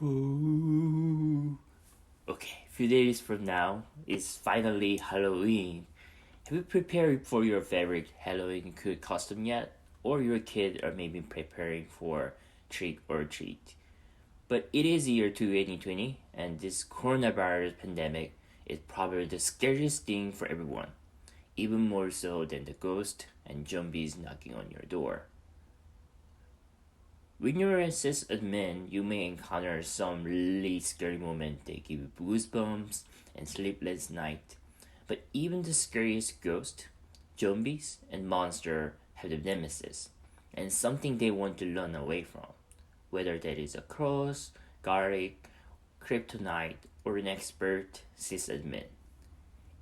Ooh. Okay, few days from now is finally Halloween. Have you prepared for your favorite Halloween costume yet? Or your kid are maybe preparing for trick or treat? But it is year 2020 and this coronavirus pandemic is probably the scariest thing for everyone, even more so than the ghost and zombies knocking on your door. When you're a sysadmin, you may encounter some really scary moments that give you goosebumps and sleepless night. But even the scariest ghosts, zombies, and monsters have the nemesis, and something they want to run away from, whether that is a cross, garlic, kryptonite, or an expert sysadmin.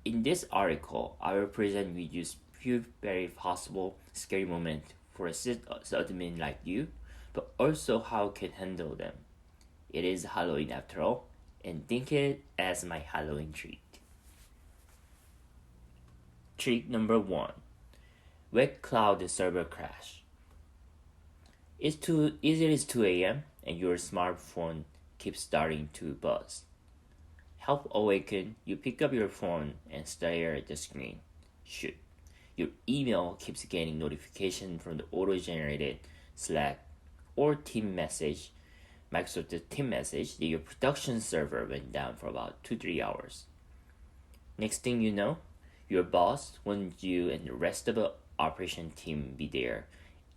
In this article, I will present with you few very possible scary moments for a sysadmin like you, but also how you can handle them. It is Halloween after all, and think it as my Halloween treat. Treat number one: wet cloud server crash. It is 2 a.m. and your smartphone keeps starting to buzz. Help awaken, you pick up your phone and stare at the screen. Shoot. Your email keeps getting notification from the auto-generated Slack or team message, Microsoft team message that your production server went down for about 2-3 hours. Next thing you know, your boss wants you and the rest of the operation team be there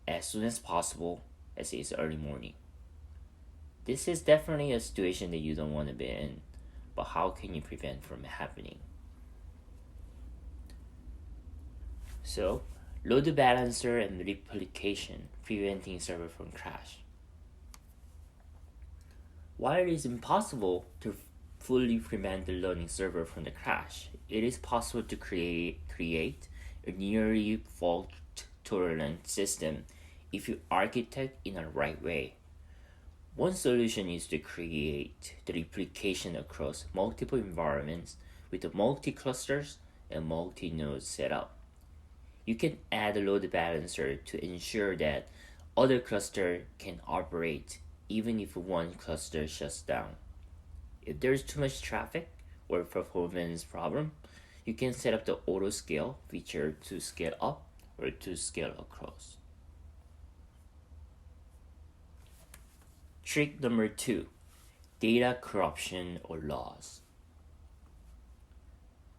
as soon as possible as it's early morning. This is definitely a situation that you don't want to be in, but how can you prevent from happening? So, load balancer and replication, preventing server from crash. While it is impossible to fully prevent the loading server from the crash, it is possible to create a nearly fault-tolerant system if you architect in the right way. One solution is to create the replication across multiple environments with multi-clusters and multi-node setup. You can add a load balancer to ensure that other clusters can operate even if one cluster shuts down. If there's too much traffic or performance problem, you can set up the auto scale feature to scale up or to scale across. Trick number two: data corruption or loss.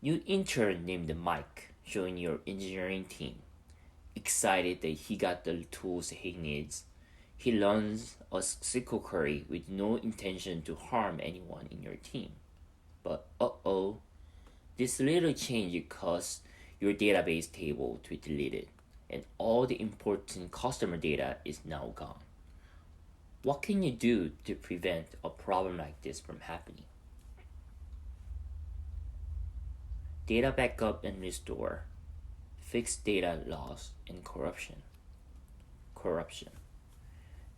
New intern named Mike joined your engineering team. Excited that he got the tools he needs, he learns a SQL query with no intention to harm anyone in your team. But this little change caused your database table to be deleted, and all the important customer data is now gone. What can you do to prevent a problem like this from happening? Data backup and restore, fix data loss and corruption.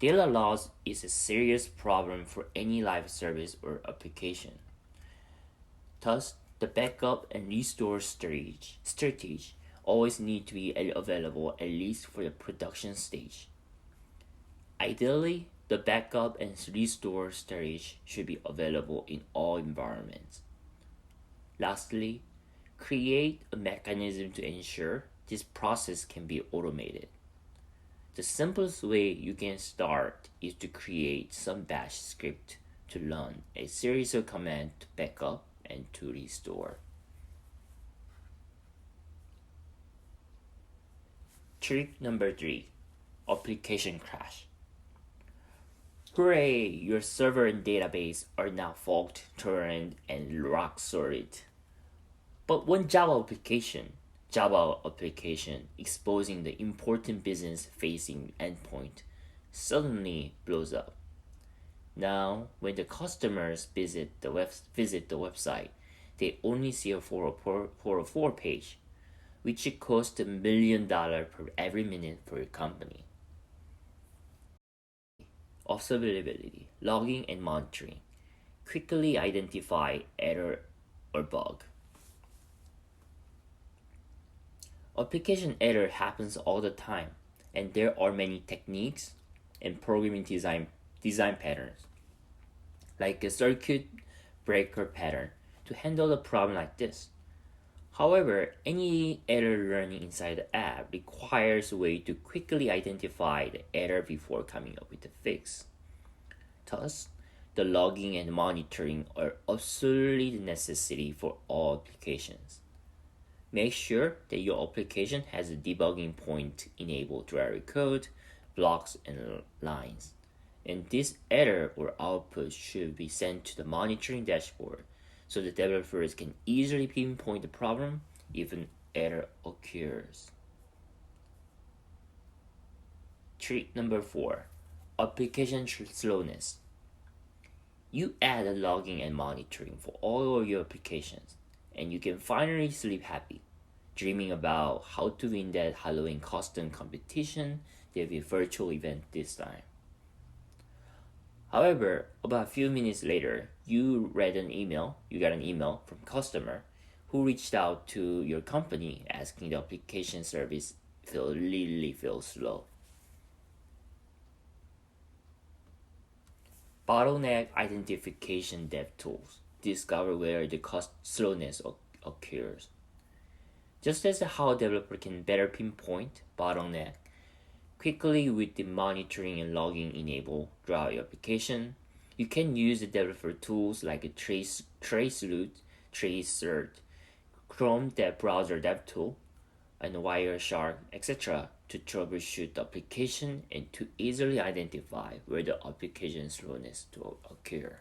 Data loss is a serious problem for any live service or application. Thus, the backup and restore strategy always need to be available at least for the production stage. Ideally, the backup and restore storage should be available in all environments. Lastly, create a mechanism to ensure this process can be automated. The simplest way you can start is to create some bash script to run a series of commands to backup and to restore. Trick number three: application crash. Hooray! Your server and database are now fault tolerant and rock solid. But one Java application exposing the important business facing endpoint suddenly blows up. Now, when the customers visit the website, they only see a 404 page, which costs $1 million per every minute for your company. Observability, logging, and monitoring. Quickly identify error or bug. Application error happens all the time, and there are many techniques and programming design patterns. like a circuit breaker pattern, to handle a problem like this. However, any error learning inside the app requires a way to quickly identify the error before coming up with a fix. Thus, the logging and monitoring are absolutely necessary for all applications. Make sure that your application has a debugging point enabled through error code, blocks, and lines. And this error or output should be sent to the monitoring dashboard so the developers can easily pinpoint the problem if an error occurs. Trick number 4, application slowness. You add a logging and monitoring for all of your applications, and you can finally sleep happy, dreaming about how to win that Halloween costume competition. There'll be a virtual event this time. However, about a few minutes later, you got an email from customer who reached out to your company asking the application service really feels slow. Bottleneck identification dev tools discover where the slowness occurs. Just as how a developer can better pinpoint bottleneck quickly with the monitoring and logging enabled throughout your application, you can use the developer tools like a traceroute, tracert, Chrome dev browser dev tool, and Wireshark, etc. to troubleshoot the application and to easily identify where the application slowness to occur.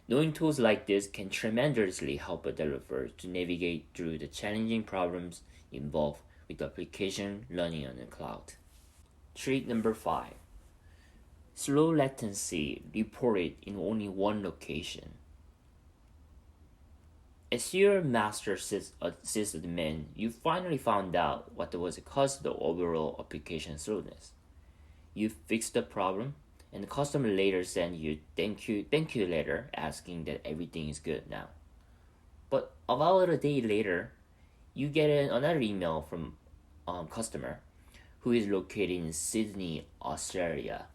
Knowing tools like this can tremendously help a developer to navigate through the challenging problems involved with the application running on the cloud. Trick number 5. Slow latency reported in only one location. As your master sysadmin, you finally found out what was the cause of the overall application slowness. You fixed the problem, and the customer later sent you thank you letter asking that everything is good now. But about a day later, you get another email from customer who is located in Sydney, Australia,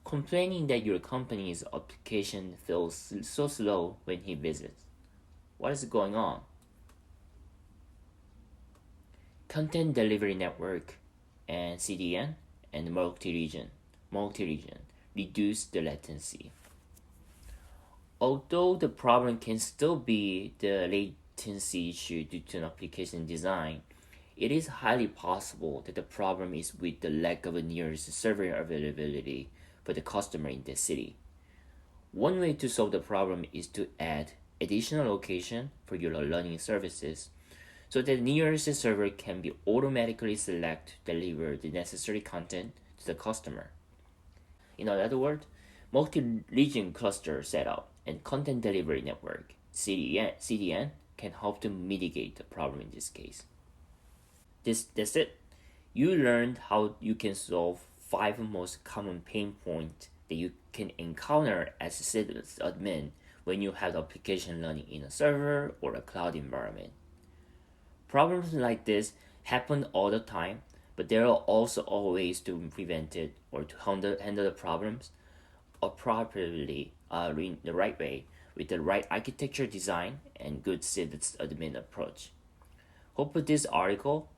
complaining that your company's application feels so slow when he visits. What is going on? Content Delivery Network and CDN and multi-region reduce the latency. Although the problem can still be the latency issue due to an application design, it is highly possible that the problem is with the lack of a nearest server availability for the customer in the city. One way to solve the problem is to add additional location for your learning services so that the nearest server can be automatically selected to deliver the necessary content to the customer. In other words, multi-region cluster setup and content delivery network CDN can help to mitigate the problem in this case. That's it. You learned how you can solve 5 most common pain points that you can encounter as a sysadmin when you have the application running in a server or a cloud environment. Problems like this happen all the time, but there are also all ways to prevent it or to handle the problems appropriately in the right way with the right architecture design and good sysadmin approach. Hope this article